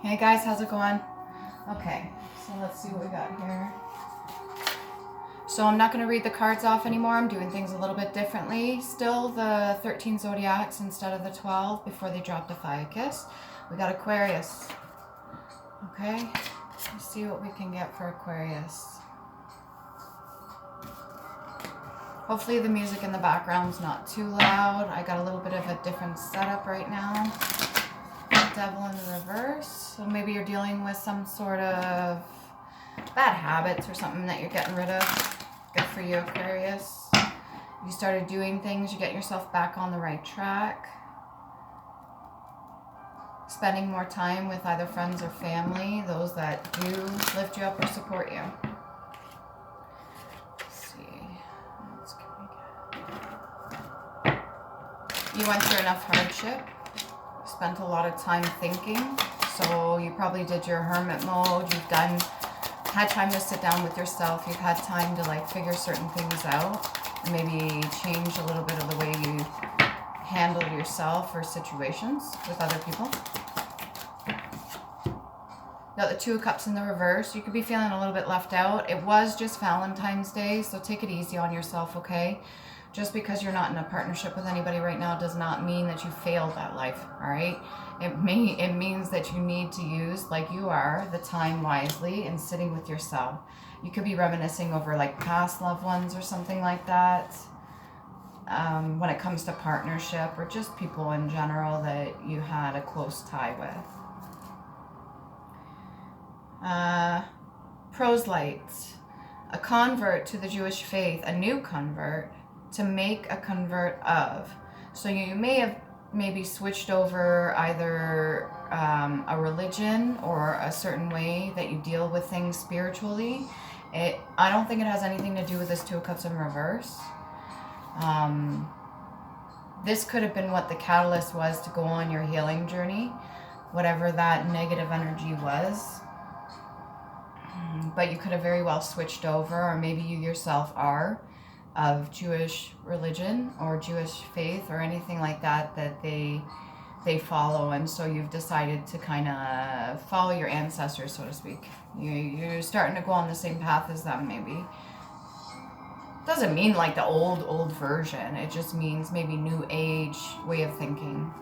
Hey guys, how's it going? Okay, so let's see what we got here. So I'm not going to read the cards off anymore. I'm doing things a little bit differently. Still the 13 zodiacs instead of the 12 before they drop the Fiacus. We got Aquarius. Okay, let's see what we can get for Aquarius. Hopefully the music in the background's not too loud. I got a little bit of a different setup right now. Devil in the reverse. So maybe you're dealing with some sort of bad habits or something that you're getting rid of. Good for you, Aquarius. You started doing things, you get yourself back on the right track. Spending more time with either friends or family, those that do lift you up or support you. Let's see. What else can we get? You went through enough hardship. Spent a lot of time thinking. So you probably did your hermit mode. You've had time to sit down with yourself. You've had time to like figure certain things out. And maybe change a little bit of the way you handle yourself or situations with other people. Got the Two of Cups in the reverse. You could be feeling a little bit left out. It was just Valentine's Day, so take it easy on yourself, okay? Just because you're not in a partnership with anybody right now does not mean that you failed at life, all right? It means that you need to use, like you are, the time wisely and sitting with yourself. You could be reminiscing over like past loved ones or something like that. When it comes to partnership or just people in general that you had a close tie with. Proselyte, a convert to the Jewish faith, a new convert, to make a convert of. So you may have maybe switched over either a religion or a certain way that you deal with things spiritually. I don't think it has anything to do with this Two of Cups in reverse. This could have been what the catalyst was to go on your healing journey, whatever that negative energy was. But you could have very well switched over, or maybe you yourself are of Jewish religion or Jewish faith or anything like that that they follow, and so you've decided to kind of follow your ancestors, so to speak. You're starting to go on the same path as them, maybe. Doesn't mean like the old version. It just means maybe new age way of thinking.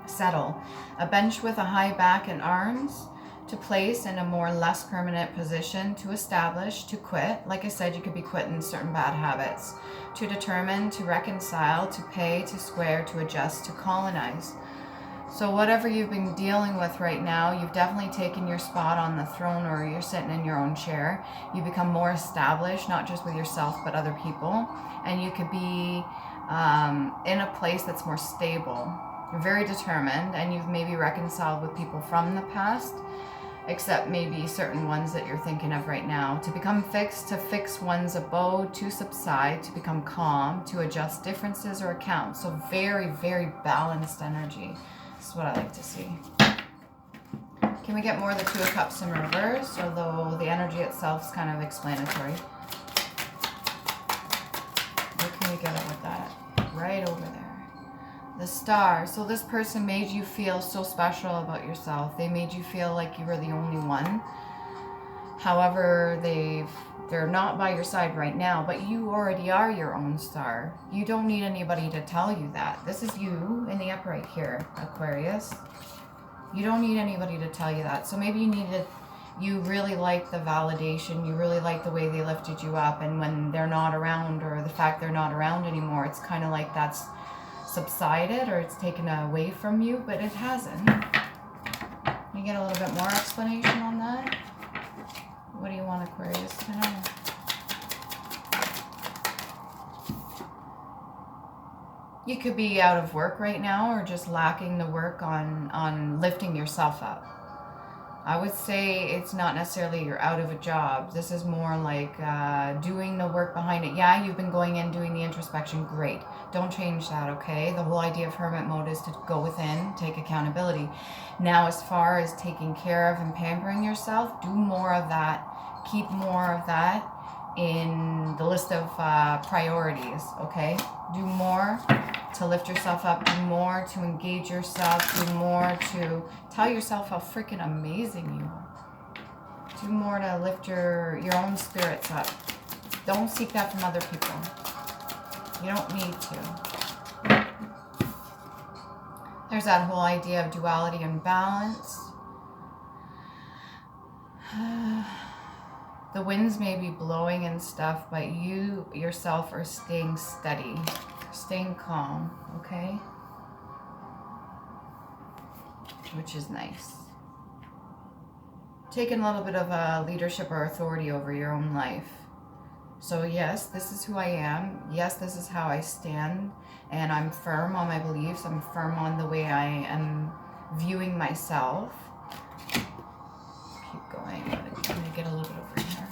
Settle, a bench with a high back and arms, to place in a more less permanent position, to establish, to quit. Like I said, you could be quitting certain bad habits. To determine, to reconcile, to pay, to square, to adjust, to colonize. So whatever you've been dealing with right now, you've definitely taken your spot on the throne, or you're sitting in your own chair. You become more established, not just with yourself, but other people. And you could be in a place that's more stable. You're very determined, and you've maybe reconciled with people from the past, except maybe certain ones that you're thinking of right now. To become fixed, to fix one's abode, to subside, to become calm, to adjust differences or accounts. So very, very balanced energy. This is what I like to see. Can we get more of the Two of Cups in reverse, although the energy itself is kind of explanatory? What can we get with that? Right over there. The Star. So this person made you feel so special about yourself. They made you feel like you were the only one. However, they're not by your side right now, but you already are your own star. You don't need anybody to tell you that. This is you in the upright here, Aquarius. You don't need anybody to tell you that. So maybe you really like the validation. You really like the way they lifted you up. And when they're not around, or the fact they're not around anymore, it's kind of like that's subsided, or it's taken away from you, but it hasn't. Can you get a little bit more explanation on that? What do you want, Aquarius, to know? You could be out of work right now, or just lacking the work on lifting yourself up. I would say it's not necessarily you're out of a job. This is more like doing the work behind it. Yeah, you've been going in, doing the introspection. Great. Don't change that, okay? The whole idea of hermit mode is to go within, take accountability. Now, as far as taking care of and pampering yourself, do more of that. Keep more of that in the list of priorities, okay? Do more to lift yourself up, do more to engage yourself, do more to tell yourself how freaking amazing you are. Do more to lift your own spirits up. Don't seek that from other people. You don't need to. There's that whole idea of duality and balance. The winds may be blowing and stuff, but you yourself are staying steady, staying calm, okay? Which is nice. Taking a little bit of leadership or authority over your own life. So yes, this is who I am. Yes, this is how I stand. And I'm firm on my beliefs. I'm firm on the way I am viewing myself. Keep going. I'm going to get a little bit over here.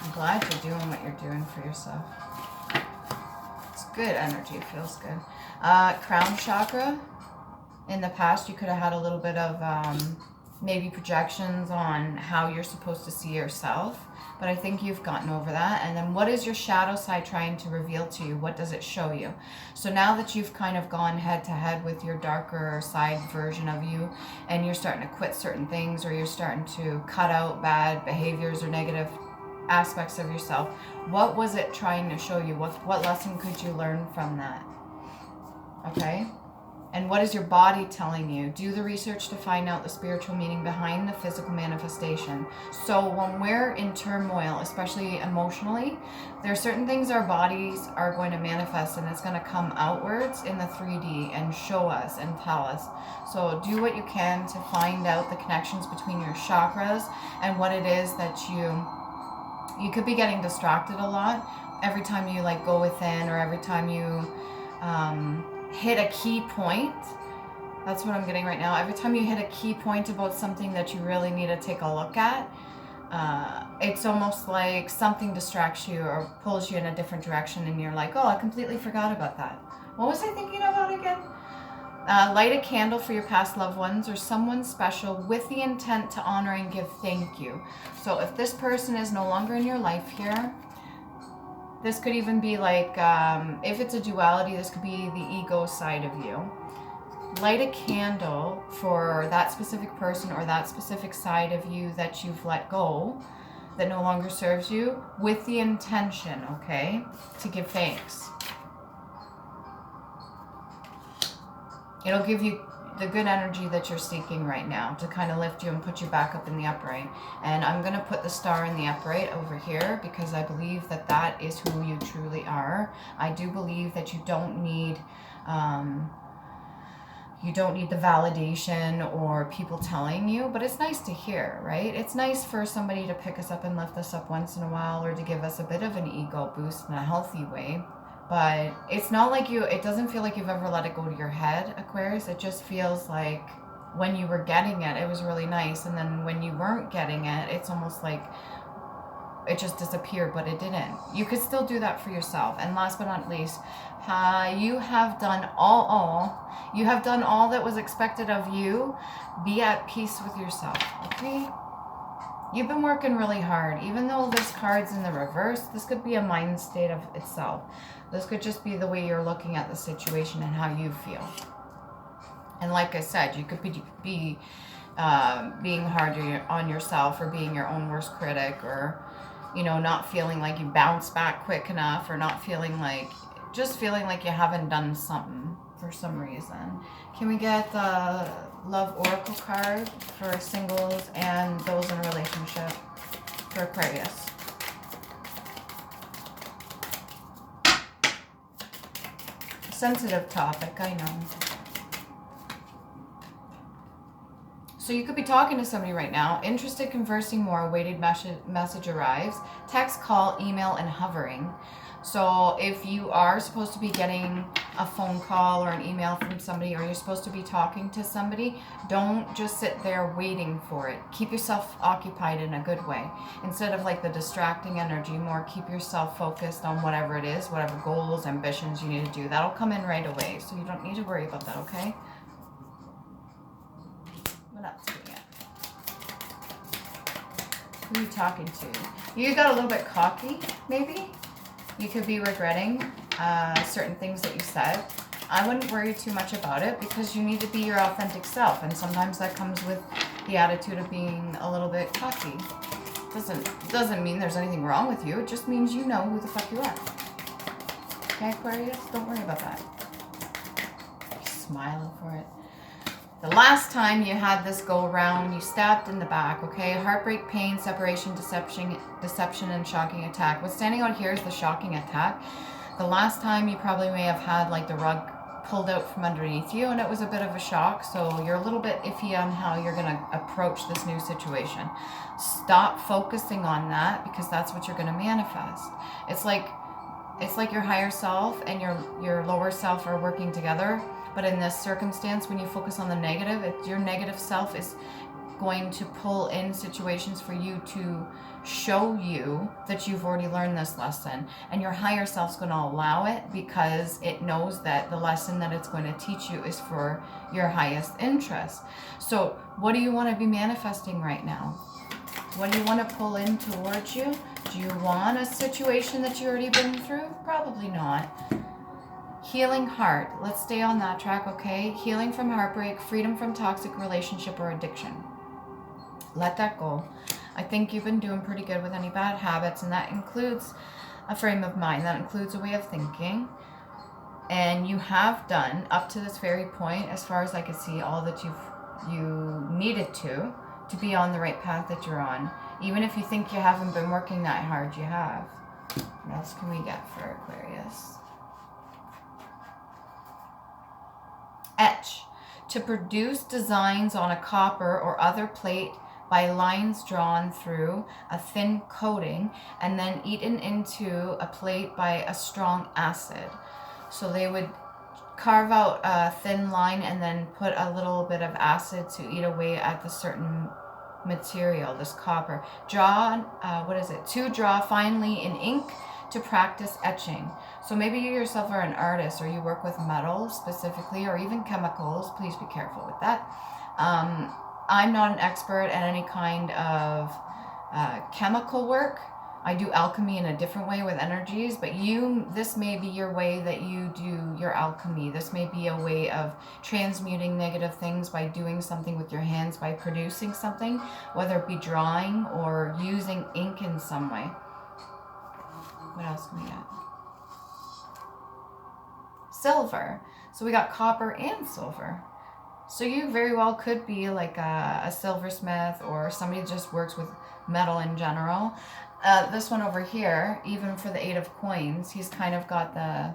I'm glad you're doing what you're doing for yourself. It's good energy. It feels good. Crown chakra. In the past, you could have had a little bit of maybe projections on how you're supposed to see yourself. But I think you've gotten over that. And then what is your shadow side trying to reveal to you? What does it show you? So now that you've kind of gone head to head with your darker side version of you, and you're starting to quit certain things, or you're starting to cut out bad behaviors or negative aspects of yourself, what was it trying to show you? What lesson could you learn from that? Okay? And what is your body telling you? Do the research to find out the spiritual meaning behind the physical manifestation. So when we're in turmoil, especially emotionally, there are certain things our bodies are going to manifest, and it's going to come outwards in the 3D and show us and tell us. So do what you can to find out the connections between your chakras and what it is that you could be getting distracted a lot every time you like go within, or every time you hit a key point. That's what I'm getting right now. Every time you hit a key point about something that you really need to take a look at, it's almost like something distracts you or pulls you in a different direction, and you're like, oh, I completely forgot about that. What was I thinking about again? Light a candle for your past loved ones or someone special with the intent to honor and give thank you. So if this person is no longer in your life here, this could even be like, if it's a duality, this could be the ego side of you. Light a candle for that specific person or that specific side of you that you've let go, that no longer serves you, with the intention, okay, to give thanks. It'll give you the good energy that you're seeking right now to kind of lift you and put you back up in the upright. And I'm going to put the star in the upright over here because I believe that that is who you truly are. I do believe that you don't need the validation or people telling you, but it's nice to hear, right? It's nice for somebody to pick us up and lift us up once in a while, or to give us a bit of an ego boost in a healthy way. But it's not like it doesn't feel like you've ever let it go to your head, Aquarius. It just feels like when you were getting it, it was really nice. And then when you weren't getting it, it's almost like it just disappeared, but it didn't. You could still do that for yourself. And last but not least, you have done you have done all that was expected of you. Be at peace with yourself, okay? You've been working really hard. Even though this card's in the reverse, this could be a mind state of itself. This could just be the way you're looking at the situation and how you feel. And like I said, you could be being hard on yourself, or being your own worst critic, or, not feeling like you bounce back quick enough, or just feeling like you haven't done something for some reason. Can we get the Love Oracle card for singles and those in a relationship for Aquarius? Sensitive topic, I know. So you could be talking to somebody right now, interested, conversing more, awaited message arrives, text, call, email, and hovering. So if you are supposed to be getting a phone call or an email from somebody, or you're supposed to be talking to somebody, don't just sit there waiting for it. Keep yourself occupied in a good way. Instead of like the distracting energy, more keep yourself focused on whatever it is, whatever goals, ambitions you need to do. That'll come in right away, so you don't need to worry about that, okay? What else do we get? Who are you talking to? You got a little bit cocky, maybe? You could be regretting certain things that you said. I wouldn't worry too much about it because you need to be your authentic self. And sometimes that comes with the attitude of being a little bit cocky. Doesn't mean there's anything wrong with you. It just means you know who the fuck you are. Okay, Aquarius? Don't worry about that. You're smiling for it. The last time you had this go around, you stabbed in the back, okay? Heartbreak, pain, separation, deception, and shocking attack. What's standing out here is the shocking attack. The last time you probably may have had like the rug pulled out from underneath you, and it was a bit of a shock, so you're a little bit iffy on how you're going to approach this new situation. Stop focusing on that, because that's what you're going to manifest. It's like your higher self and your lower self are working together. But in this circumstance, when you focus on the negative, your negative self is going to pull in situations for you to show you that you've already learned this lesson. And your higher self's going to allow it because it knows that the lesson that it's going to teach you is for your highest interest. So what do you want to be manifesting right now? What do you want to pull in towards you? Do you want a situation that you already been through? Probably not. Healing heart. Let's stay on that track, okay? Healing from heartbreak, freedom from toxic relationship or addiction. Let that go. I think you've been doing pretty good with any bad habits, and that includes a frame of mind. That includes a way of thinking. And you have done, up to this very point, as far as I can see, all that you needed to be on the right path that you're on. Even if you think you haven't been working that hard, you have. What else can we get for Aquarius? Etch. To produce designs on a copper or other plate by lines drawn through a thin coating and then eaten into a plate by a strong acid. So they would carve out a thin line and then put a little bit of acid to eat away at the certain material, this copper. To draw finely in ink to practice etching. So maybe you yourself are an artist, or you work with metal specifically, or even chemicals. Please be careful with that. I'm not an expert at any kind of chemical work. I do alchemy in a different way with energies, but this may be your way that you do your alchemy. This may be a way of transmuting negative things by doing something with your hands, by producing something, whether it be drawing or using ink in some way. What else can we get? Silver. So we got copper and silver. So you very well could be like a silversmith, or somebody that just works with metal in general. This one over here, even for the 8 of coins, he's kind of got the,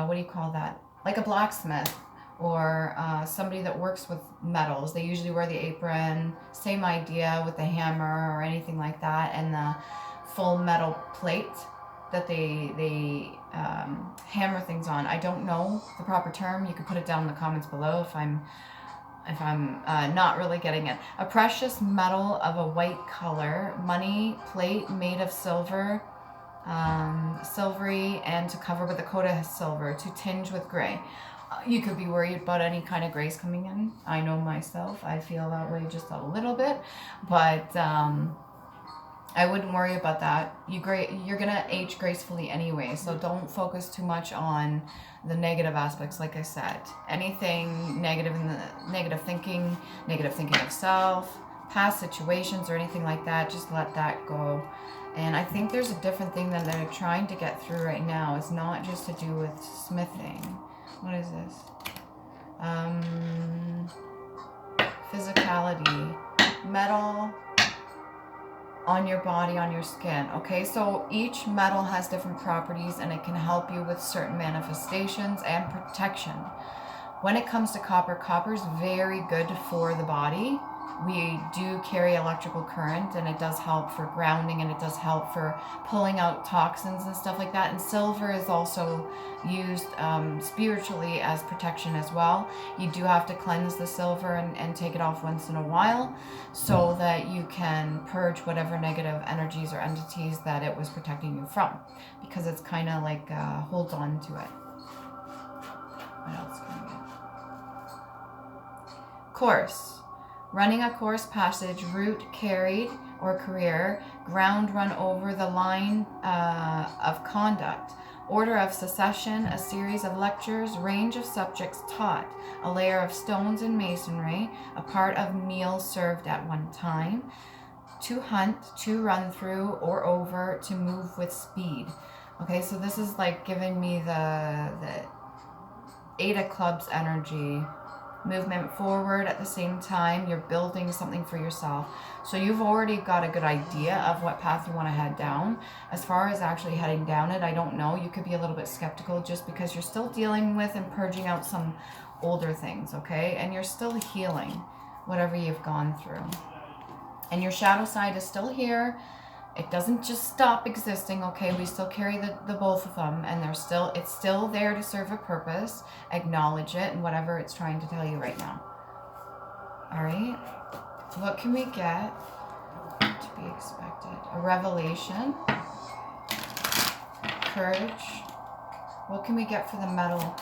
what do you call that? Like a blacksmith, or somebody that works with metals. They usually wear the apron, same idea with the hammer or anything like that, and the full metal plate that they hammer things on. I don't know the proper term. You can put it down in the comments below if I'm not really getting it. A precious metal of a white color, money plate made of silver, silvery, and to cover with a coat of silver, to tinge with gray. You could be worried about any kind of grays coming in. I know myself, I feel that way just a little bit, but I wouldn't worry about that. You're gonna age gracefully anyway, so don't focus too much on the negative aspects. Like I said, anything negative in the negative thinking of self, past situations, or anything like that, just let that go. And I think there's a different thing that they're trying to get through right now. It's not just to do with smithing. What is this? Physicality, metal on your body, on your skin. Okay, so each metal has different properties, and it can help you with certain manifestations and protection. When it comes to copper, copper is very good for the body. We do carry electrical current, and it does help for grounding, and it does help for pulling out toxins and stuff like that. And silver is also used spiritually as protection as well. You do have to cleanse the silver and take it off once in a while, so that you can purge whatever negative energies or entities that it was protecting you from, because it's kind of like holds on to it. What else can we get? Course. Running a course passage, route carried or career, ground run over the line of conduct, order of succession, a series of lectures, range of subjects taught, a layer of stones in masonry, a part of meals served at one time, to hunt, to run through or over, to move with speed. Okay, so this is like giving me the 8 of clubs energy. Movement forward at the same time. You're building something for yourself. So you've already got a good idea of what path you want to head down. As far as actually heading down it, I don't know. You could be a little bit skeptical just because you're still dealing with and purging out some older things, okay? And you're still healing whatever you've gone through. And your shadow side is still here. It doesn't just stop existing, okay? We still carry the both of them, and it's still there to serve a purpose. Acknowledge it and whatever it's trying to tell you right now. All right? What can we get to be expected? A revelation. Courage. What can we get for the metal?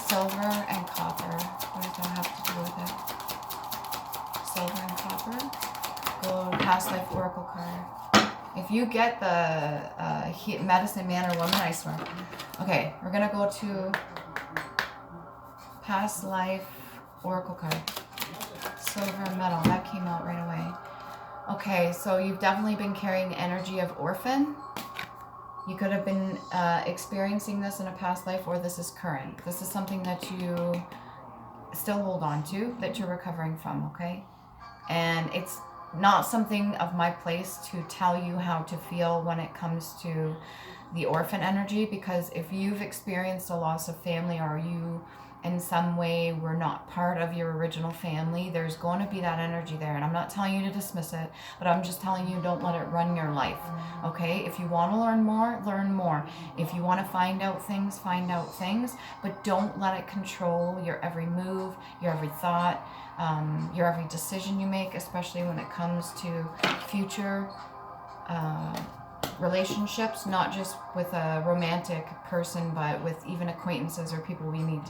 Silver and copper. What does that have to do with it? Silver and copper. Go past life oracle card. If you get the medicine man or woman, I swear. Okay, we're going to go to past life oracle card. Silver and metal. That came out right away. Okay, so you've definitely been carrying the energy of orphan. You could have been experiencing this in a past life, or this is current. This is something that you still hold on to, that you're recovering from, okay? And it's not something of my place to tell you how to feel when it comes to the orphan energy, because if you've experienced a loss of family, or you in some way were not part of your original family, there's going to be that energy there. And I'm not telling you to dismiss it, but I'm just telling you, don't let it run your life, okay? If you want to learn more, learn more. If you want to find out things, but don't let it control your every move, your every thought, your every decision you make, especially when it comes to future relationships, not just with a romantic person, but with even acquaintances or people we meet.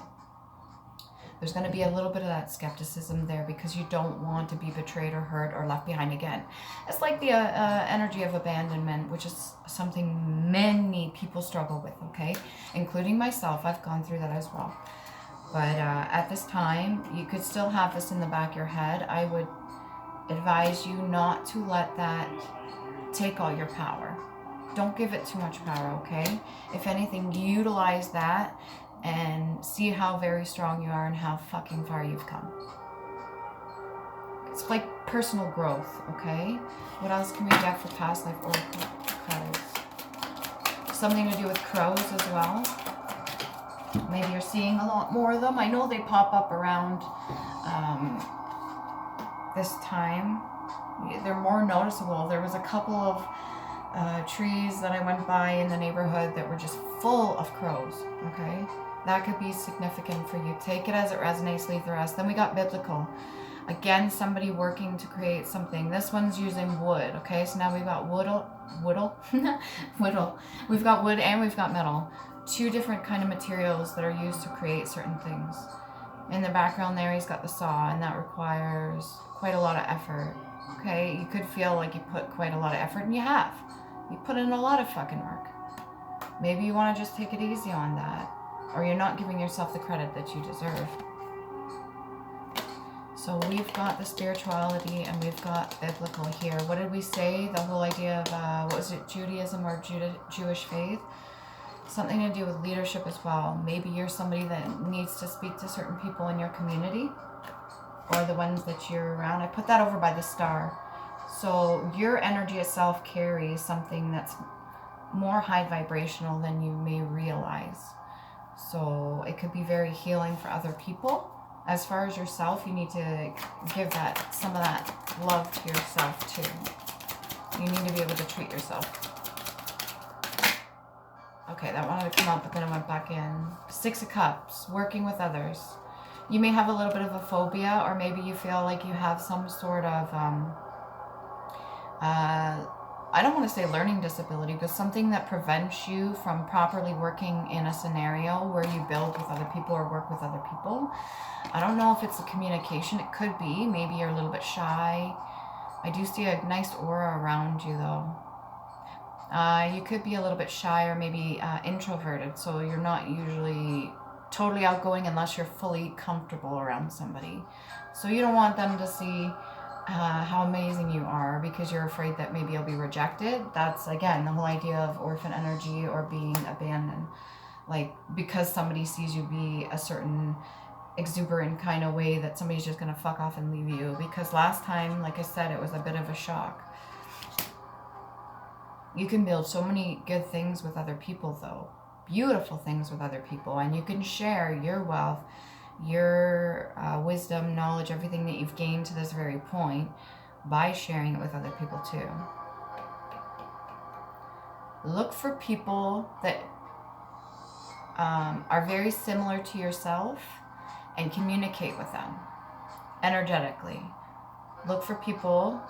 There's going to be a little bit of that skepticism there because you don't want to be betrayed or hurt or left behind again. It's like the energy of abandonment, which is something many people struggle with, okay? Including myself. I've gone through that as well. But at this time, you could still have this in the back of your head. I would advise you not to let that take all your power. Don't give it too much power, okay? If anything, utilize that and see how very strong you are and how fucking far you've come. It's like personal growth, okay? What else can we get for past life oracle cards? Something to do with crows as well. Maybe you're seeing a lot more of them. I know they pop up around this time. They're more noticeable. There was a couple of trees that I went by in the neighborhood that were just full of crows, okay? That could be significant for you. Take it as it resonates, leave the rest. Then we got biblical. Again, somebody working to create something. This one's using wood, okay? So now we've got whittle. We've got wood and we've got metal. 2 different kind of materials that are used to create certain things. In the background there, he's got the saw, and that requires quite a lot of effort, okay? You could feel like you put quite a lot of effort, and you have. You put in a lot of fucking work. Maybe you want to just take it easy on that, or you're not giving yourself the credit that you deserve. So we've got the spirituality and we've got biblical here. What did we say? The whole idea of, what was it, Judaism or Jewish faith? Something to do with leadership as well. Maybe you're somebody that needs to speak to certain people in your community or the ones that you're around. I put that over by the star. So your energy itself carries something that's more high vibrational than you may realize. So it could be very healing for other people. As far as yourself, you need to give that some of that love to yourself too. You need to be able to treat yourself. Okay, that wanted to come out, but then it went back in. 6 of Cups, working with others. You may have a little bit of a phobia, or maybe you feel like you have some sort of, I don't want to say learning disability, but something that prevents you from properly working in a scenario where you build with other people or work with other people. I don't know if it's a communication. It could be. Maybe you're a little bit shy. I do see a nice aura around you, though. You could be a little bit shy or maybe introverted, so you're not usually totally outgoing unless you're fully comfortable around somebody. So you don't want them to see how amazing you are because you're afraid that maybe you'll be rejected. That's, again, the whole idea of orphan energy or being abandoned. Like, because somebody sees you be a certain exuberant kind of way, that somebody's just going to fuck off and leave you. Because last time, like I said, it was a bit of a shock. You can build so many good things with other people, though. Beautiful things with other people. And you can share your wealth, your wisdom, knowledge, everything that you've gained to this very point by sharing it with other people, too. Look for people that are very similar to yourself and communicate with them energetically. Look for people.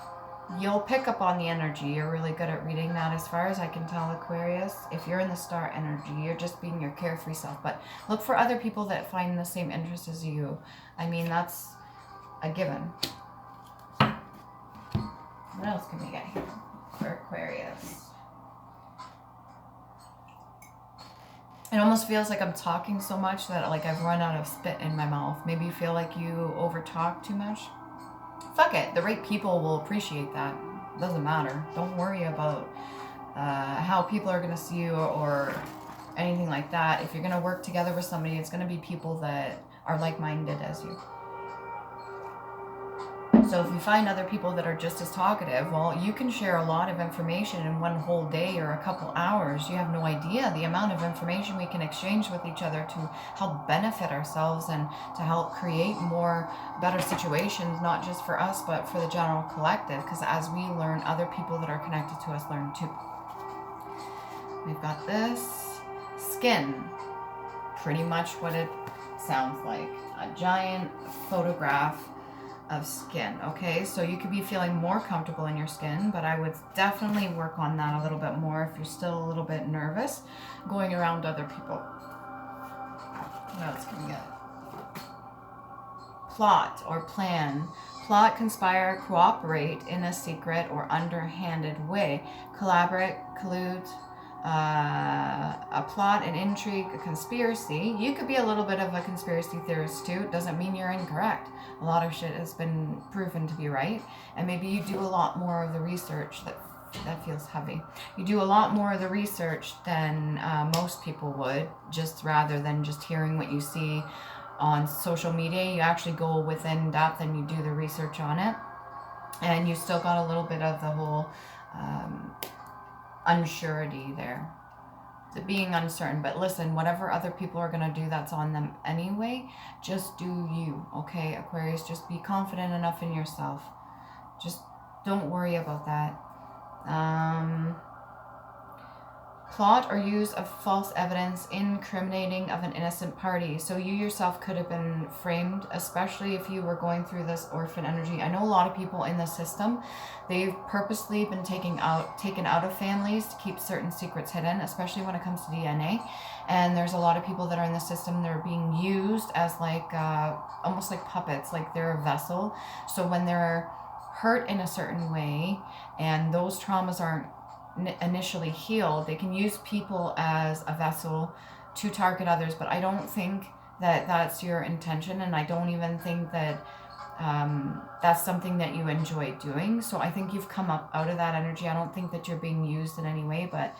You'll pick up on the energy. You're really good at reading that, as far as I can tell, Aquarius. If you're in the star energy, you're just being your carefree self. But look for other people that find the same interest as you. I mean, that's a given. What else can we get here for Aquarius? It almost feels like I'm talking so much that like I've run out of spit in my mouth. Maybe you feel like you overtalk too much. Fuck it. The right people will appreciate that. Doesn't matter. Don't worry about how people are going to see you or anything like that. If you're going to work together with somebody, it's going to be people that are like-minded as you. So if you find other people that are just as talkative, well, you can share a lot of information in one whole day or a couple hours. You have no idea the amount of information we can exchange with each other to help benefit ourselves and to help create more better situations, not just for us, but for the general collective. Because as we learn, other people that are connected to us learn too. We've got this skin. Pretty much what it sounds like. A giant photograph of skin. Okay, so you could be feeling more comfortable in your skin, but I would definitely work on that a little bit more if you're still a little bit nervous going around other people. What else can we get? Plot or plan. Plot, conspire, cooperate in a secret or underhanded way. Collaborate, collude, a plot, an intrigue, a conspiracy. You could be a little bit of a conspiracy theorist too. It doesn't mean you're incorrect. A lot of shit has been proven to be right, and maybe you do a lot more of the research. That feels heavy. You do a lot more of the research than most people would, just rather than just hearing what you see on social media. You actually go within depth and you do the research on it, and you still got a little bit of the whole unsurety there, the being uncertain. But listen, whatever other people are going to do, that's on them anyway. Just do you, okay, Aquarius? Just be confident enough in yourself. Just don't worry about that. Plot or use of false evidence incriminating of an innocent party. So you yourself could have been framed, especially if you were going through this orphan energy. I know a lot of people in the system, they've purposely been taken out of families to keep certain secrets hidden, especially when it comes to DNA. And there's a lot of people that are in the system that are being used as like almost like puppets, like they're a vessel. So when they're hurt in a certain way and those traumas aren't initially healed, they can use people as a vessel to target others. But I don't think that that's your intention, and I don't even think that that's something that you enjoy doing. So I think you've come up out of that energy. I don't think that you're being used in any way, but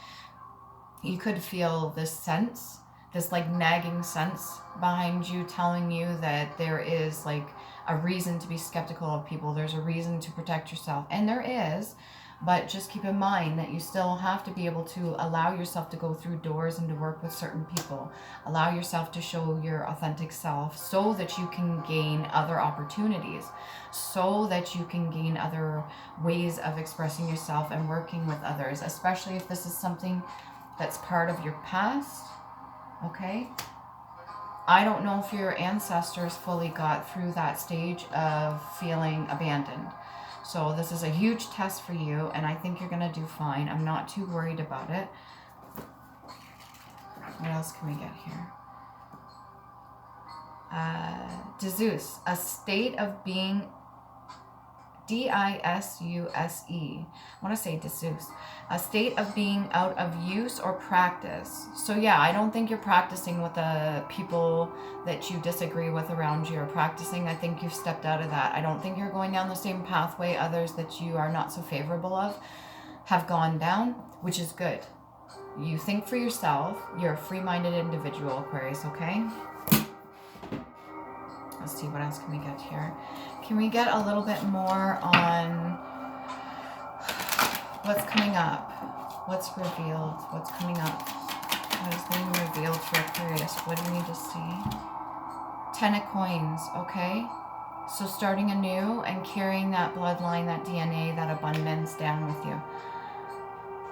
you could feel this sense, this like nagging sense behind you telling you that there is like a reason to be skeptical of people. There's a reason to protect yourself, and there is. But just keep in mind that you still have to be able to allow yourself to go through doors and to work with certain people. Allow yourself to show your authentic self so that you can gain other opportunities, so that you can gain other ways of expressing yourself and working with others, especially if this is something that's part of your past, okay? I don't know if your ancestors fully got through that stage of feeling abandoned. So this is a huge test for you, and I think you're going to do fine. I'm not too worried about it. What else can we get here? Jesus, a state of being D-I-S-U-S-E. I want to say disuse. A state of being out of use or practice. So yeah, I don't think you're practicing with the people that you disagree with around you or practicing. I think you've stepped out of that. I don't think you're going down the same pathway others that you are not so favorable of have gone down, which is good. You think for yourself. You're a free-minded individual, Aquarius, okay? Let's see, what else can we get here? Can we get a little bit more on what's coming up? What's revealed? What's coming up? What is being revealed for Aquarius? What do you need to see? 10 of coins, okay? So starting anew and carrying that bloodline, that DNA, that abundance down with you.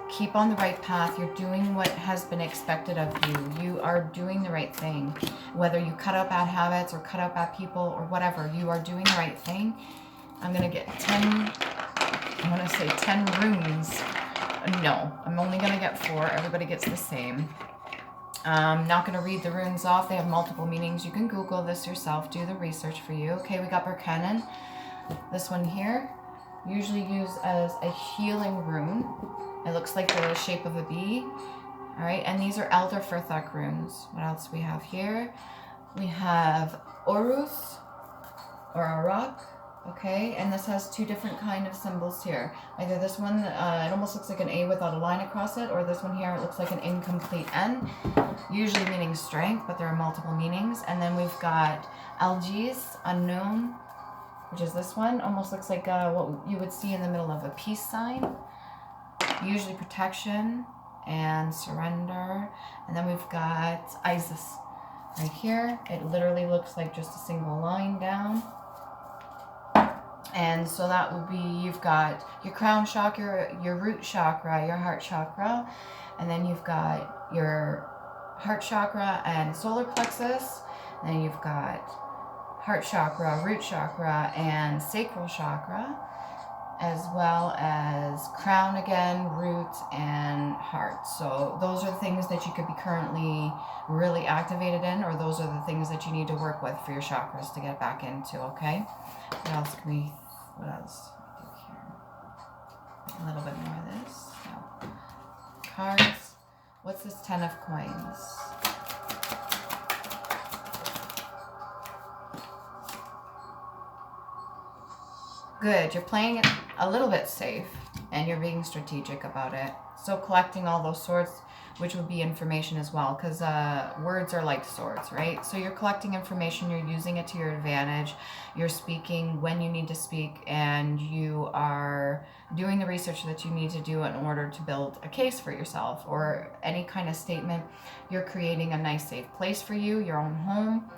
Keep on the right path. You're doing what has been expected of you. You are doing the right thing. Whether you cut out bad habits or cut out bad people or whatever, you are doing the right thing. I'm going to get 10, I want to say 10 runes. No, I'm only going to get 4. Everybody gets the same. I'm not going to read the runes off. They have multiple meanings. You can Google this yourself. Do the research for you. Okay, we got Berkennen. This one here, usually used as a healing rune. It looks like the shape of a bee. All right, and these are Elder Furthok runes. What else do we have here? We have Orus or Arak, okay? And this has 2 different kind of symbols here. Either this one, it almost looks like an A without a line across it, or this one here, it looks like an incomplete N, usually meaning strength, but there are multiple meanings. And then we've got Algis, unknown, which is this one. Almost looks like what you would see in the middle of a peace sign. Usually protection and surrender. And then we've got Isis right here. It literally looks like just a single line down. And so that would be, you've got your crown chakra, your root chakra, your heart chakra, and then you've got your heart chakra and solar plexus. And then you've got heart chakra, root chakra, and sacral chakra, as well as crown again, root, and heart. So those are the things that you could be currently really activated in, or those are the things that you need to work with for your chakras to get back into, okay? What else can we, what else do here? A little bit more of this. No. Cards. What's this 10 of coins? Good, you're playing it a little bit safe and you're being strategic about it. So collecting all those swords, which would be information as well, because words are like swords, right? So you're collecting information, you're using it to your advantage, you're speaking when you need to speak, and you are doing the research that you need to do in order to build a case for yourself or any kind of statement. You're creating a nice safe place for you, your own home.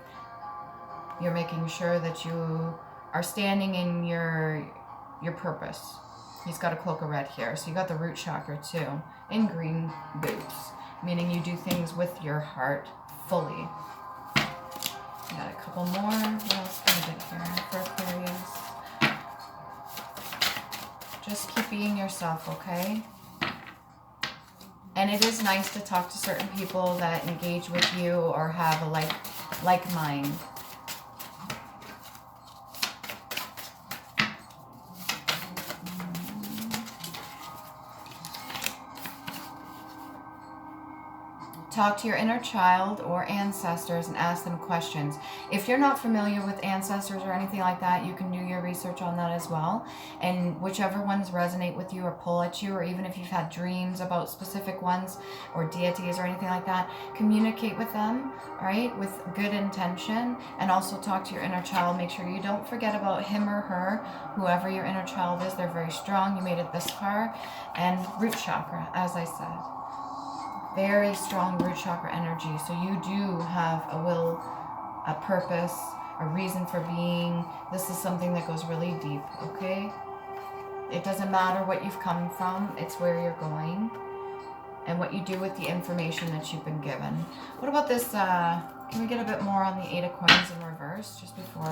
You're making sure that you are standing in your purpose. He's got a cloak of red here. So you got the root chakra too, in green boots, meaning you do things with your heart fully. Got a couple more. What else can I get here for Aquarius? Just keep being yourself, okay? And it is nice to talk to certain people that engage with you or have a like mind. Talk to your inner child or ancestors and ask them questions. If you're not familiar with ancestors or anything like that, you can do your research on that as well. And whichever ones resonate with you or pull at you, or even if you've had dreams about specific ones or deities or anything like that, communicate with them, all right, with good intention. And also talk to your inner child. Make sure you don't forget about him or her, whoever your inner child is. They're very strong. You made it this far. And root chakra, as I said. Very strong root chakra energy. So you do have a will, a purpose, a reason for being. This is something that goes really deep, okay? It doesn't matter what you've come from. It's where you're going and what you do with the information that you've been given. What about this? Can we get a bit more on the 8 of coins in reverse just before?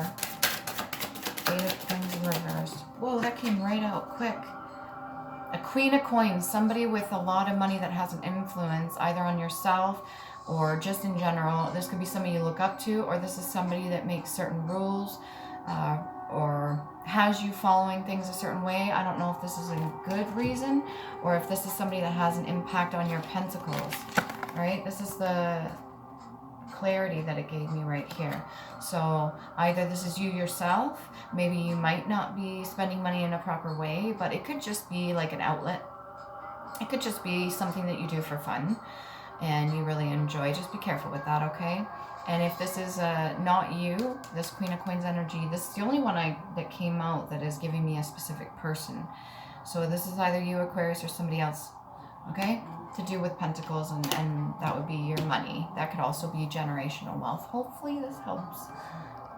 8 of coins in reverse. Whoa, that came right out quick. A queen of coins, somebody with a lot of money that has an influence either on yourself or just in general. This could be somebody you look up to, or this is somebody that makes certain rules or has you following things a certain way. I don't know if this is a good reason or if this is somebody that has an impact on your pentacles. All right, this is the clarity that it gave me right here. So either this is you yourself, maybe you might not be spending money in a proper way, but it could just be like an outlet. It could just be something that you do for fun and you really enjoy. Just be careful with that, okay? And if this is not you, this Queen of Coins energy, this is the only one that came out that is giving me a specific person. So this is either you, Aquarius, or somebody else, okay? To do with pentacles, and that would be your money. That could also be generational wealth. Hopefully this helps.